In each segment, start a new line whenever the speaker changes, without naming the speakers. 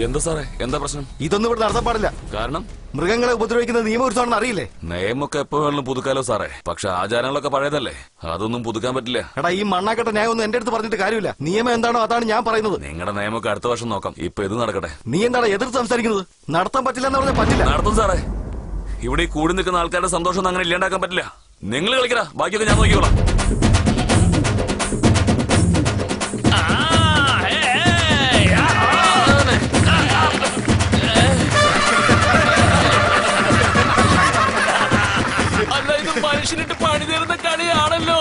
എന്താ സാറേ, എന്താ പ്രശ്നം?
ഇതൊന്നും ഇവിടെ നടത്താൻ പാടില്ല.
കാരണം
മൃഗങ്ങളെ ഉപദ്രവിക്കുന്നത് നിയമവിരുദ്ധമാണെന്ന് അറിയില്ലേ?
നിയമമൊക്കെ എപ്പോ വേണമെങ്കിലും പുതുക്കാലോ സാറേ, പക്ഷെ ആചാരങ്ങളൊക്കെ പഴയതല്ലേ, അതൊന്നും പുതുക്കാൻ പറ്റില്ല.
എടാ, ഈ മണ്ണാക്കട്ട ന്യായം ഒന്നും എന്റെ അടുത്ത് പറഞ്ഞിട്ട് കാര്യമില്ല. നിയമം എന്താണോ അതാണ് ഞാൻ പറയുന്നത്.
നിങ്ങളുടെ നിയമമൊക്കെ അടുത്ത വർഷം നോക്കാം, ഇപ്പൊ ഇത് നടക്കട്ടെ.
നീ എന്താണ് എതിർത്ത് സംസാരിക്കുന്നത്? നടത്താൻ പറ്റില്ല എന്ന് പറഞ്ഞാൽ പറ്റില്ല.
നടത്തും സാറേ. ഇവിടെ ഈ കൂടി നിൽക്കുന്ന ആൾക്കാരുടെ സന്തോഷം അങ്ങനെ ഇല്ലാണ്ടാക്കാൻ പറ്റില്ല. നിങ്ങൾ കളിക്കടാ, ബാക്കിയൊക്കെ ഞാൻ നോക്കിക്കോളാം. മനുഷ്യനിട്ട് പണി തരുന്ന കളിയാണല്ലോ.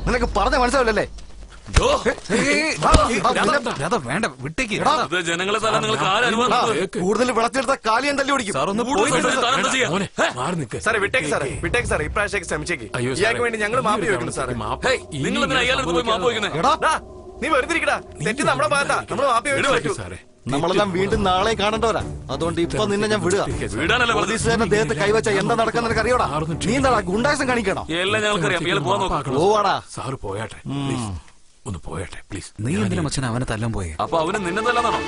നിനക്ക് പറഞ്ഞ മനസ്സിലാവില്ലല്ലേ?
ജനങ്ങളെ തല നിങ്ങൾക്ക് ആരും
കൂടുതൽ വിളച്ചെടുത്ത കാലിയം തല്ലി ഓടിക്കും.
ഇപ്രാവശ്യം ശ്രമിച്ചേക്ക്. ഇയാൾക്ക് വേണ്ടി ഞങ്ങൾ മാപ്പി വെക്കുന്നു സാറേ.
നിങ്ങൾ അയാളെടുത്ത് പോയി മാപ്പ് വയ്ക്കുന്നത്?
നീ വെറുതെ ഇരിക്കടാ, തെറ്റ് നമ്മുടെ ഭാഗത്താ. നമ്മൾ മാപ്പി വെച്ചു സാറേ.
നമ്മളെല്ലാം വീണ്ടും നാളെ കാണേണ്ടവരാ. അതുകൊണ്ട് ഇപ്പൊ നിന്നെ ഞാൻ വിടുക. പോലീസുകാരന്റെ ദേഹത്ത് കൈവച്ച എന്താ നടക്കാൻ നിനക്ക് അറിയോടാ? നീ എന്താടാ ഗുണ്ടാസം കാണിക്കണോ?
എല്ലാം ഞങ്ങൾക്കറിയാം.
പോവാടാ.
സാറ് പോയാട്ടെ, ഒന്ന് പോയാട്ടെ പ്ലീസ്.
നീ എന്തിനാ മച്ചൻ അവനെ തല്ലാൻ പോയേ?
അപ്പൊ അവന് നിന്നെ തല്ലാന്നാണോ?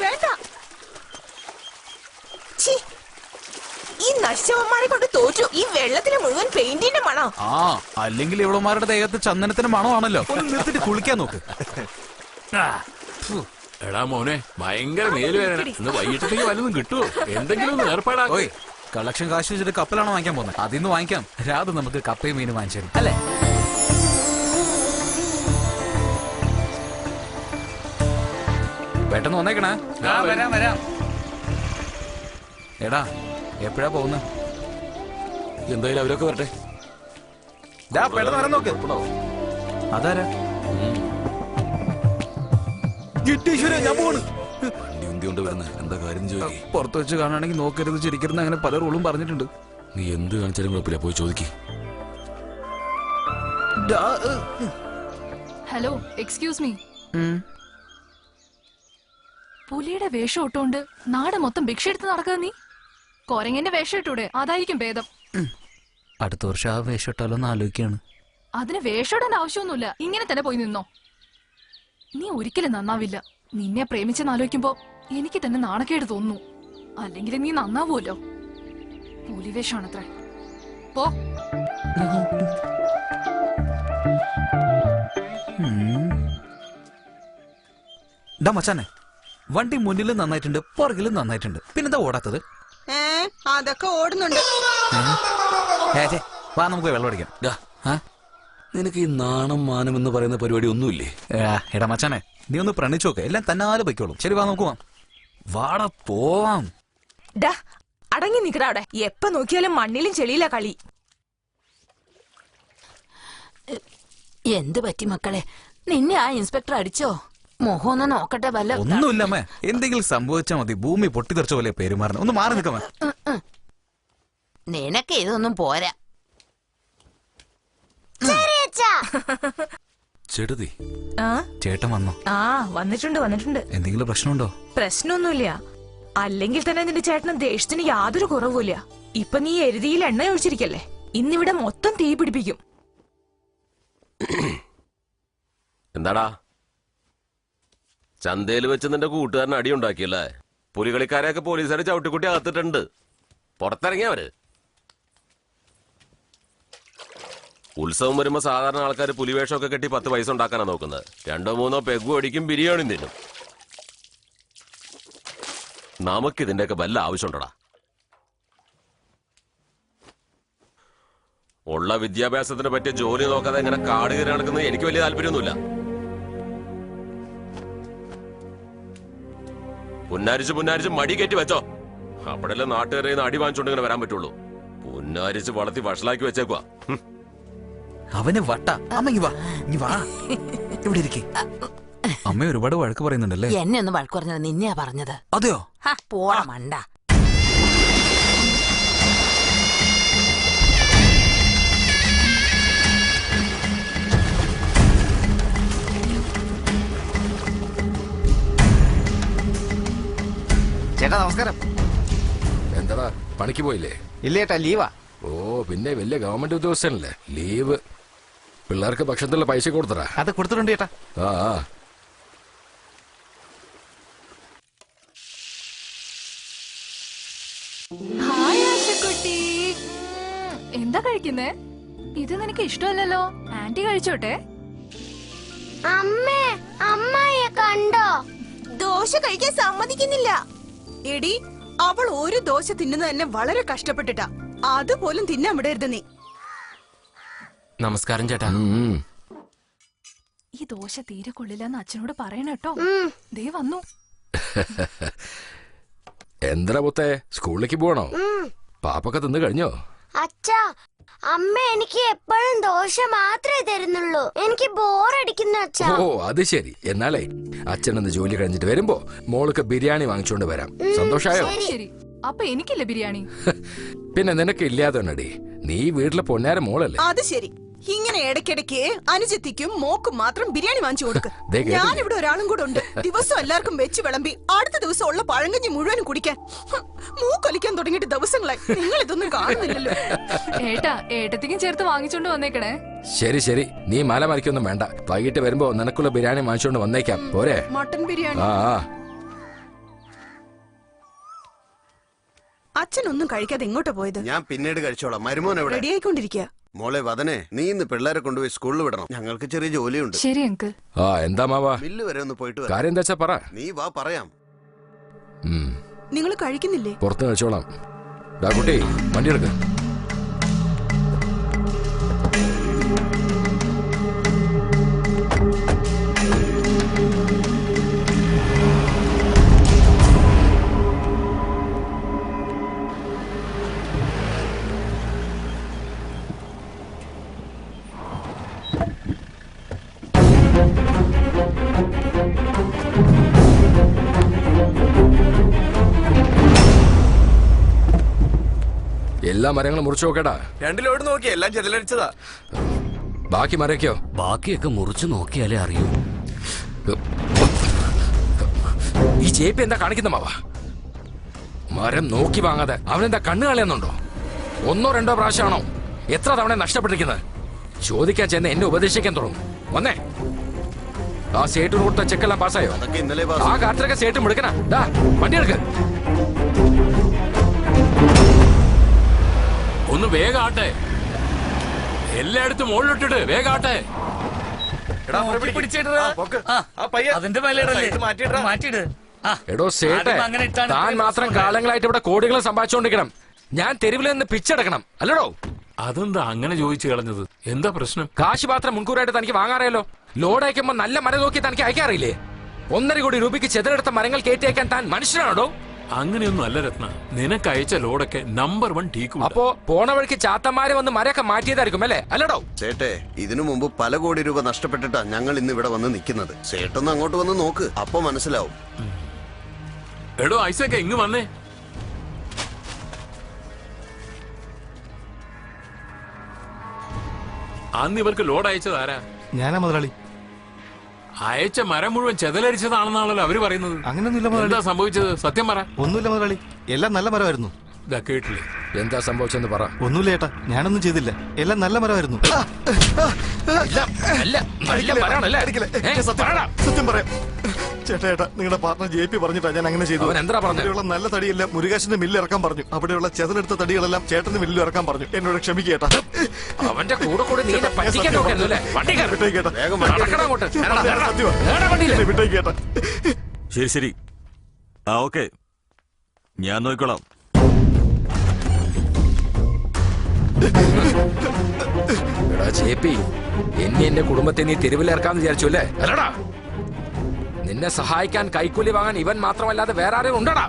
വേണ്ട, ഈ നശിച്ചവന്മാരെ കൊണ്ട് തോറ്റു. ഈ വെള്ളത്തിന് മുഴുവൻ പെയിന്റിന്റെ മണം.
അല്ലെങ്കിൽ ഇവളുമാരുടെ ദേഹത്ത് ചന്ദനത്തിന്റെ മണമാണല്ലോ. ഒന്ന് നിർത്തിട്ട് കുളിക്കാൻ നോക്ക്.
എടാ മോനെ, ഭയങ്കര മേലുവേദന. ഇന്ന് വൈകിട്ടത്തേക്ക് വല്ലതും കിട്ടുമോ? എന്തെങ്കിലും ഒന്ന് ഏർപ്പാടാക്കോ.
കളക്ഷൻ കാശ് വെച്ചിട്ട് കപ്പലാണോ വാങ്ങിക്കാൻ പോകുന്നത്? അതിന്ന് വാങ്ങിക്കാം. രാത് നമുക്ക് കപ്പയും മീനും വാങ്ങിച്ചു തരും അല്ലേ? പെട്ടെന്ന് വന്നേക്കണേ. വരാം. എടാ, എപ്പോഴാ പോകുന്നത്?
എന്തായാലും അവരൊക്കെ വരട്ടെ.
പെട്ടെന്ന് വരാൻ നോക്ക്. അതാരാ? ഞാൻ പോണ്.
എന്താ കാര്യം ചോദിക്കേ?
പുറത്ത് വെച്ച് കാണുകയാണെങ്കിൽ നോക്കരുത്, ചിരിക്കരുത്, അങ്ങനെ പല റൂളും പറഞ്ഞിട്ടുണ്ട്.
നീ എന്ത് കാണിച്ചാലും കുഴപ്പമില്ല, പോയി ചോദിക്കേ.
Hello, excuse me. പുലിയുടെ വേഷം ഇട്ടോണ്ട് നാട് മൊത്തം ഭിക്ഷ എടുത്ത് നടക്കുക നീ? കൊരങ്ങന്റെ വേഷം ഇട്ടൂടെ? അതായിരിക്കും ഭേദം.
അടുത്ത വർഷം ആ വേഷം ഇട്ടാലോ എന്ന് ആലോചിക്കാണ്.
അതിന് വേഷം ഇടാൻ ആവശ്യമൊന്നുമില്ല, ഇങ്ങനെ തന്നെ പോയി നിന്നോ. നീ ഒരിക്കലും നന്നാവില്ല. നിന്നെ പ്രേമിച്ചെന്നാലോചിക്കുമ്പോ എനിക്ക് തന്നെ നാണക്കേട് തോന്നുന്നു. അല്ലെങ്കിൽ നീ നന്നാവൂല്ലോ. പുലിവേഷമാണത്രേ. പോ.
മച്ചാനെ, വണ്ടി മുന്നിലും നന്നായിട്ടുണ്ട്, പുറകിലും നന്നായിട്ടുണ്ട്, പിന്നെന്താ ഓടാത്തത്?
അതൊക്കെ ഓടുന്നുണ്ട്.
വാ, നമുക്ക് വെള്ളം അടിക്കാം.
നിനക്ക് ഈ നാണം മാനം എന്ന് പറയുന്ന പരിപാടി ഒന്നുമില്ലേ?
എടാ മച്ചാനെ, നീ ഒന്ന് പ്രണയിച്ചു നോക്കെ, എല്ലാം തന്നാലെ പൊയ്ക്കോളും. ശരി, വാ നമുക്ക് പോവാം. വാടാ, പോവാം.
അടങ്ങി നിക്കടാ അവിടെ. എപ്പ നോക്കിയാലും മണ്ണിലും ചെളിയിലാ കളി.
എന്ത് പറ്റി മക്കളെ? നിന്നെ ആ ഇൻസ്പെക്ടർ അടിച്ചോ? മുഖം ഒന്ന് നോക്കട്ടെ. വല്ല
ഒന്നുമില്ലമ്മേ, എന്തെങ്കിലും സംഭവിച്ചാ മതി. ഭൂമി പൊട്ടിത്തെറിച്ച പോലെ പെരുമാറണം. ഒന്ന് മാറി നിൽക്കാമേ.
നിനക്ക് ഇതൊന്നും പോരാ.
ചേട്ടൻ വന്നോ?
വന്നിട്ടുണ്ട്.
എന്തെങ്കിലും പ്രശ്നമുണ്ടോ?
പ്രശ്നമൊന്നുമില്ല. അല്ലെങ്കിൽ തന്നെ നിന്റെ ചേട്ടന് ദേഷ്യത്തിന് യാതൊരു കുറവുമില്ല. ഇപ്പൊ നീ എരുതിയിൽ എണ്ണ ഒഴിച്ചിരിക്കല്ലേ, ഇന്നിവിടെ മൊത്തം തീ പിടിപ്പിക്കും.
എന്താടാ, ചന്തയിൽ വെച്ച് നിന്റെ കൂട്ടുകാരൻ അടിയുണ്ടാക്കിയല്ലേ? പുലികളിക്കാരെയൊക്കെ പോലീസുകാരെ ചവിട്ടിക്കുട്ടി അകത്തിട്ടുണ്ട്. പുറത്തിറങ്ങിയവര്. ഉത്സവം വരുമ്പോ സാധാരണ ആൾക്കാർ പുലിവേഷമൊക്കെ കെട്ടി 10 പൈസ ഉണ്ടാക്കാനാ നോക്കുന്നത്. 2-3 പെഗും അടിക്കും, ബിരിയാണി തിന്നും. നമുക്കിതിന്റെയൊക്കെ വല്ല ആവശ്യമുണ്ടടാ? ഉള്ള വിദ്യാഭ്യാസത്തിന് പറ്റിയ ജോലി നോക്കാതെ ഇങ്ങനെ കാട് കയറി നടക്കുന്നത് എനിക്ക് വലിയ താല്പര്യമൊന്നുമില്ല. പുന്നാരിച്ച് മടി കയറ്റി വെച്ചോ. അപ്പോഴല്ലേ നാട്ടുകാരെ അടി വാങ്ങിച്ചോണ്ട് ഇങ്ങനെ വരാൻ പറ്റുള്ളൂ. പുന്നാരിച്ച് വളർത്തി വഷളാക്കി വെച്ചേക്കുവാ.
അവന് വട്ട. അമ്മ വാ, ഇവിടെ ഇരിക്കേ. അമ്മ ഒരുപാട് വഴക്ക് പറയുന്നുണ്ടല്ലേ?
എന്നെ ഒന്ന് വഴക്ക് പറഞ്ഞത് നിന്നെയാ പറഞ്ഞത്.
അതെയോ?
പോടാ മണ്ട.
ഏട്ടാ നമസ്കാരം.
എന്താടാ പണിക്ക് പോയില്ലേ?
ഇല്ല ഏട്ടാ, ലീവാ.
ഓ പിന്നെ വലിയ ഗവൺമെന്റ് ഉദ്യോഗസ്ഥനല്ലേ, ലീവ്. പിള്ളേർക്ക് ഭക്ഷണത്തിലുള്ള പൈസ കൊടുത്തടാ.
അത് കൊടുത്തിട്ടുണ്ട് ഏട്ടാ.
ആ
ഹായ് ആശക്കുട്ടി. എന്താ കഴിക്കുന്നേ? ഇത് നിനക്ക് ഇഷ്ടമല്ലല്ലോ. ആന്റി കഴിച്ചോട്ടെ.
അമ്മേ, അമ്മായെ കണ്ടോ?
ദോശ കഴിക്കാൻ സമ്മതിക്കുന്നില്ല. എടി, അവൾ ഒരു ദോശ തിന്നുന്നത് തന്നെ വളരെ കഷ്ടപ്പെട്ടിട്ടാ. അതുപോലും തിന്നാൻ വിടരുത് നീ.
നമസ്കാരം ചേട്ടാ.
ഈ ദോശ തീരെ കൊള്ളില്ലെന്ന് അച്ഛനോട് പറയണം കേട്ടോ. ദേ വന്നു.
എന്താ പുത്തേ, സ്കൂളിലേക്ക് പോകണോ? പാപ്പൊക്കെ തിന്നു കഴിഞ്ഞോ?
അച്ഛാ, അമ്മ എനിക്ക് എപ്പോഴും ദോശ മാത്രമേ തരുന്നുള്ളൂ. എനിക്ക് ബോറടിക്കുന്നു അച്ഛാ.
ഓ അത് ശരി. എന്നാലേ അച്ഛനൊന്ന് ജോലി കഴിഞ്ഞിട്ട് വരുമ്പോ മോൾക്ക് ബിരിയാണി വാങ്ങിച്ചോണ്ട് വരാം. സന്തോഷായോ?
ശരി. അപ്പൊ എനിക്കില്ല ബിരിയാണി.
പിന്നെ നിനക്ക് ഇല്ലാതെ നീ വീട്ടിലെ പൊന്നാര മോളല്ലേ?
അത് ശരി. ഇങ്ങനെ ഇടയ്ക്കിടയ്ക്ക് അനുജത്തിക്കും മോക്കും മാത്രം ബിരിയാണി വാങ്ങിച്ചു കൊടുക്ക്.
ദേ കേട്ടില്ലേ?
ഞാനിവിടെ ഒരാളും കൂടെ ഉണ്ട്. ദിവസം എല്ലാവർക്കും വെച്ച് വിളമ്പി അടുത്ത ദിവസം ഉള്ള പഴങ്കഞ്ഞി മുഴുവനും കുടിക്കാൻ. മൂക്കൊലിക്കാൻ തുടങ്ങിയിട്ട് ദിവസങ്ങളായി. നിങ്ങൾ ഇതൊന്നും കാണുന്നില്ലല്ലോ.
ഏട്ടാ, ഏട്ടത്തിക്കും ചേർത്ത് വാങ്ങിച്ചോണ്ട് വന്നേക്കണേ.
ശരി ശരി, നീ മല മറിക്കൊന്നും വേണ്ട. വൈകിട്ട് വരുമ്പോ നിനക്കുള്ള ബിരിയാണി വാങ്ങിച്ചോണ്ട് വന്നേക്കാം, പോരെ?
മട്ടൻ ബിരിയാണി.
ആ
അച്ഛനൊന്നും കഴിക്കാതെ എങ്ങോട്ടാ പോയത്?
ഞാൻ പിന്നീട് കഴിച്ചോളാം. മരുമോൻ എവിടെ?
റെഡി ആയിക്കൊണ്ടിരിക്കുക.
മോളെ വദനെ, നീ ഇന്ന് പിള്ളേരെ കൊണ്ടുപോയി സ്കൂളിൽ വിടണം. ഞങ്ങൾക്ക് ചെറിയ ജോലിയുണ്ട്.
ശരി അങ്കിൾ.
ആ എന്താ മാവാ,
മില്ല് വരെ ഒന്ന് പോയിട്ട് വരാം.
കാര്യം എന്താ വെച്ചാ പറ.
നീ വാ, പറയാം.
നിങ്ങൾ കഴിക്കുന്നില്ലേ?
പുറത്ത് കഴിച്ചോളാം. കുട്ടി വണ്ടി എടുക്ക. എല്ലാ മരങ്ങളും മുറിച്ചു നോക്കടാ.
2 ലോഡ് നോക്കി, എല്ലാം ചെതലടിച്ചതാ.
ബാക്കി മരക്കോ?
ബാക്കിയൊക്കെ മുറിച്ചു നോക്കിയാലേ അറിയൂ.
ഈ ചേപ്പി എന്താ കാണിക്കുന്ന മാവാ? മരം നോക്കി വാങ്ങാതെ അവനെന്താ കണ്ണു കളയുന്നുണ്ടോ? 1 2 പ്രാവശ്യമാണോ? എത്ര തവണ നഷ്ടപ്പെട്ടിരിക്കുന്നത്? ചോദിക്കാൻ ചെന്ന് എന്നെ ഉപദേശിക്കാൻ തുടങ്ങും. വന്നേ, ആ സേട്ടിന് കൊടുത്ത ചെക്കെല്ലാം പാസ്സായോ?
അതൊക്കെ ഇന്നലെ
ആ കാട്ടിലൊക്കെ സേട്ടും എടുക്കണ. വണ്ടി എടുക്ക.
ഒന്ന് വേഗാട്ടെ, എല്ലായിടത്തും മുകളിലിട്ടിട്ട് വേഗാട്ടെ.
അതിന്റെ മാറ്റിയിട.
എടോ സേട്ടെ, താൻ മാത്രം കാലങ്ങളായിട്ട് ഇവിടെ കോടികൾ സമ്പാദിച്ചുകൊണ്ടിരിക്കണം. ഞാൻ തെരുവിൽ നിന്ന് പിച്ചെടുക്കണം അല്ലടോ?
അതെന്താ അങ്ങനെ ചോദിച്ചു കളഞ്ഞത്? എന്താ പ്രശ്നം?
കാശ് മാത്രം മുൻകൂറായിട്ട് തനിക്ക് വാങ്ങാറിയല്ലോ. ലോഡ് അയക്കുമ്പോ നല്ല മരം നോക്കി തനിക്ക് അയക്കാറില്ലേ? 1.5 കോടി രൂപയ്ക്ക് ചെതലെടുത്ത മരങ്ങൾ കയറ്റി അയക്കാൻ താൻ മനുഷ്യനാണോ?
അങ്ങനെയൊന്നും അല്ല രത്ന, നിനക്ക് അയച്ച ലോഡൊക്കെ നമ്പർ 1 ടീക്കും.
അപ്പോ പോണ വഴിക്ക് ചാത്തന്മാരെ വന്ന് മരമൊക്കെ മാറ്റിയതായിരിക്കും അല്ലേ? അല്ലടോ
സേട്ടെ, ഇതിനു മുമ്പ് പല കോടി രൂപ നഷ്ടപ്പെട്ടിട്ടാ ഞങ്ങൾ ഇന്ന് ഇവിടെ വന്ന് നിൽക്കുന്നത്. സേട്ടൊന്ന് അങ്ങോട്ട് വന്ന് നോക്ക്, അപ്പൊ മനസ്സിലാവും.
എടോ ഐസൊക്കെ ഇങ്ങ് വന്നേ. അന്ന് ഇവർക്ക് ലോഡ് അയച്ചത് ആരാ?
ഞാനാ മുതലാളി.
അയച്ച മരം മുഴുവൻ ചെതലരിച്ചതാണെന്നാണല്ലോ അവര് പറയുന്നത്.
അങ്ങനെയൊന്നുമില്ല മുതലാളി.
എന്താ സംഭവിച്ചത്? സത്യം പറ.
ഒന്നുമില്ല മുതലാളി, എല്ലാം നല്ല മരമായിരുന്നു.
ഇതാ കേട്ടില്ലേ?
എന്താ സംഭവിച്ചെന്ന് പറ.
ഒന്നുമില്ല ഏട്ടാ, ഞാനൊന്നും ചെയ്തില്ല. എല്ലാം നല്ല മരമായിരുന്നു. സത്യം പറയാം ചേട്ടാ. ഏട്ടാ, നിങ്ങളുടെ പാർട്ണർ JP പറഞ്ഞിട്ടാ ഞാൻ അങ്ങനെ ചെയ്തു. അവിടെയുള്ള നല്ല തടിയെല്ലാം മുരുകാശിന്റെ മില്ല് ഇറക്കാൻ പറഞ്ഞു. അവിടെയുള്ള ചെതലെടുത്ത തടികളെല്ലാം ചേട്ടന്റെ മില്ലിൽ ഇറക്കാൻ പറഞ്ഞു. എന്നോട് ക്ഷമിക്കേട്ടാ.
അവന്റെ കൂടെ കൂടെ നീ പറ്റിക്കാൻ നോക്കരുതല്ലേ?
വിട്ടേക്കേട്ടാ.
ശരി ശരി, ആ ഓക്കെ, ഞാൻ നോക്കിക്കോളാം.
JP, എന്റെ കുടുംബത്തെ നീ തെരുവിലിറക്കാന്ന് വിചാരിച്ചു അല്ലേ? അല്ലടാ, നിന്നെ സഹായിക്കാൻ കൈക്കൂലി വാങ്ങാൻ ഇവൻ മാത്രമല്ലാതെ വേറെ ആരും ഉണ്ടടാ.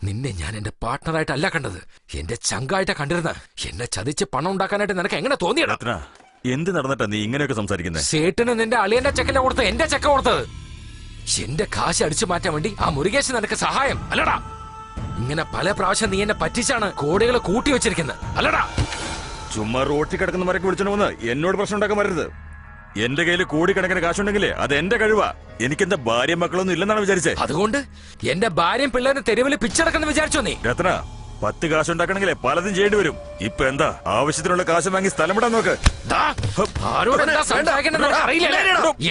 നിന്നെ ഞാൻ എന്റെ പാർട്ട്ണറായിട്ടല്ല കണ്ടത്, എന്റെ ചങ്കായിട്ടാ കണ്ടിരുന്നത്. എന്നെ ചതിച്ച് പണം ഉണ്ടാക്കാനായിട്ട് നിനക്ക് എങ്ങനെ തോന്നിയടാ?
എന്ത് നടന്നിട്ടാ നീ ഇങ്ങനെയൊക്കെ സംസാരിക്കുന്നത്?
സേട്ടിന് നിന്റെ അളിയന്റെ ചെക്കല്ല കൊടുത്തത്, എന്റെ ചെക്ക കൊടുത്തത്. എന്റെ കാശ് അടിച്ചു മാറ്റാൻ വേണ്ടി ആ മുരുകേശൻ നിനക്ക് സഹായം അല്ലടാ? ഇങ്ങനെ പല പ്രാവശ്യം നീ എന്നെ പറ്റിച്ചാണ് കോടികൾ കൂട്ടി വെച്ചിരിക്കുന്നത് അല്ലടാ?
ചുമ്മാ റോട്ടിൽ കിടക്കുന്നവരൊക്കെ വിളിച്ചോണ്ട് വന്ന് എന്നോട് പ്രശ്നം ഉണ്ടാക്കാൻ വരരുത്. എന്റെ കയ്യിൽ കോടിക്കണക്കിന് കാശുണ്ടെങ്കിലേ അത് എന്റെ കഴിവാ. എനിക്ക് എന്റെ ഭാര്യ മക്കളൊന്നും ഇല്ലെന്നാണ് വിചാരിച്ചേ.
അതുകൊണ്ട് എന്റെ ഭാര്യയും പിള്ളേരും തെരുവിൽ പിച്ചടക്കെന്ന് വിചാരിച്ചോ നീ?
രത്ന, 10 കാശുണ്ടാക്കണമെങ്കിലേ പലതും ചെയ്യേണ്ടി വരും. ഇപ്പൊ എന്താ ആവശ്യത്തിനുള്ള കാശ് വാങ്ങി സ്ഥലം വിടാൻ നോക്ക്.
ആരോട് എന്താ സംസാരിക്കണമെന്ന് നിനക്ക് അറിയില്ലേ?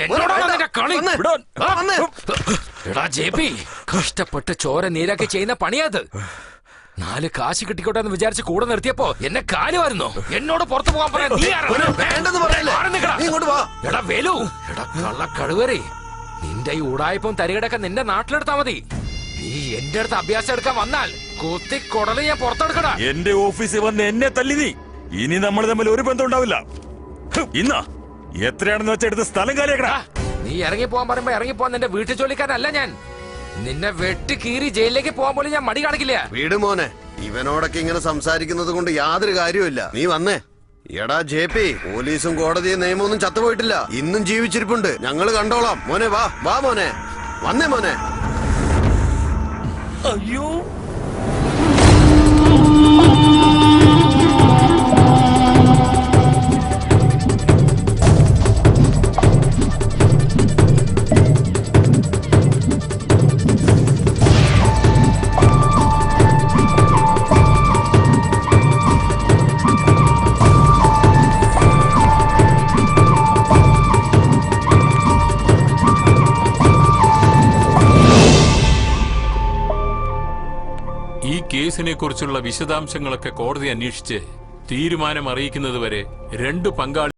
എന്നോടാണോ നിന്റെ കളി? എടാ ജെപി, കഷ്ടപ്പെട്ട് ചോര നീരാക്കി ചെയ്യുന്ന പണിയത്. 4 കാശ് കിട്ടിക്കോട്ടെ എന്ന് വിചാരിച്ച് കൂടെ നിർത്തിയപ്പോ എന്നെ കാലുമായിരുന്നു. എന്നോട് പുറത്തു പോകാൻ പറയാൻ നീ എടാ വേലു, എടാ കള്ള കടുവരെ, നിന്റെ ഈ ഉടായ്പും തരികടൊക്കെ നിന്റെ നാട്ടിലെടുത്താ മതി. നീ എന്റെ അടുത്ത് അഭ്യാസം എടുക്കാൻ വന്നാൽ കുത്തി കൊടല് ഞാൻ പുറത്തെടുക്കടാ.
എന്റെ ഓഫീസിൽ വന്ന് എന്നെ തല്ലി നീ. ഇനി നമ്മൾ തമ്മിൽ ഒരു ബന്ധം ഉണ്ടാവില്ല. ഇന്നാ എത്രയാണെന്ന് വെച്ചെടുത്ത് സ്ഥലം കാലിയാക്കടാ.
നീ ഇറങ്ങി പോവാൻ പറയുമ്പോ ഇറങ്ങി പോവാൻ നിന്റെ വീട്ടിൽ ജോലിക്കാരനല്ല ഞാൻ. നിന്നെ വെട്ടി കീറി ജയിലിലേക്ക് പോകാൻ പോലും ഞാൻ മടി കാണിക്കില്ല.
വീട് മോനെ, ഇവനോടൊക്കെ ഇങ്ങനെ സംസാരിക്കുന്നത് കൊണ്ട് യാതൊരു കാര്യമില്ല. നീ വന്നേ. എടാ ജെപി, പോലീസും കോടതിയും നിയമമൊന്നും ചത്തുപോയിട്ടില്ല. ഇന്നും ജീവിച്ചിരിപ്പുണ്ട്. ഞങ്ങള് കണ്ടോളാം. മോനെ വാ, വാ മോനെ, വന്നേ മോനെ.
അയ്യോ,
ഈ കേസിനെ കുറിച്ചുള്ള വിശദാംശങ്ങളൊക്കെ കോടതി അന്വേഷിച്ച് തീരുമാനം അറിയിക്കുന്നതുവരെ 2 പങ്കാളി